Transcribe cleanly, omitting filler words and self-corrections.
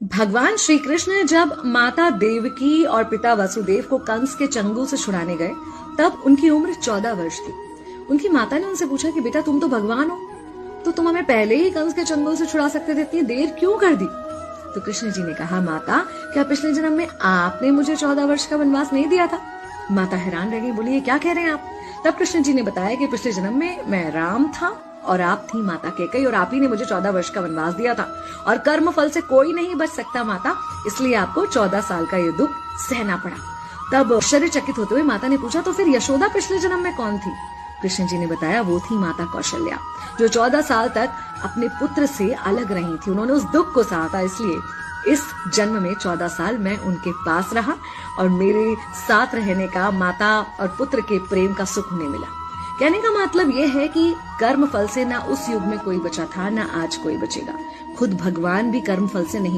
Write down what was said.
भगवान श्री कृष्ण जब माता देवकी और पिता वसुदेव को कंस के चंगुल से छुड़ाने गए, तब उनकी उम्र 14 वर्ष थी। उनकी माता ने उनसे पूछा कि बेटा तुम तो भगवान हो, तो तुम हमें पहले ही कंस के चंगुल से छुड़ा सकते थे, इतनी देर क्यों कर दी? तो कृष्ण जी ने कहा, माता क्या पिछले जन्म में आपने मुझे 14 वर्ष का वनवास नहीं दिया था? माता हैरान रह गई, बोली ये क्या कह रहे हैं आप? तब कृष्ण जी ने बताया कि पिछले जन्म में मैं राम था और आप थी माता कैकेयी, और आप ही ने मुझे 14 वर्ष का वनवास दिया था, और कर्म फल से कोई नहीं बच सकता माता, इसलिए आपको 14 साल का ये दुख सहना पड़ा। तब आश्चर्यचकित होते हुए माता ने पूछा, तो फिर यशोदा पिछले जन्म में कौन थी? कृष्ण जी ने बताया, वो थी माता कौशल्या, जो 14 साल तक अपने पुत्र से अलग रही थी। उन्होंने उस दुख को सहा था, इसलिए इस जन्म में 14 साल मैं उनके पास रहा और मेरे साथ रहने का माता और पुत्र के प्रेम का सुख उन्हें मिला। कहने का मतलब यह है कि कर्म फल से ना उस युग में कोई बचा था, ना आज कोई बचेगा। खुद भगवान भी कर्म फल से नहीं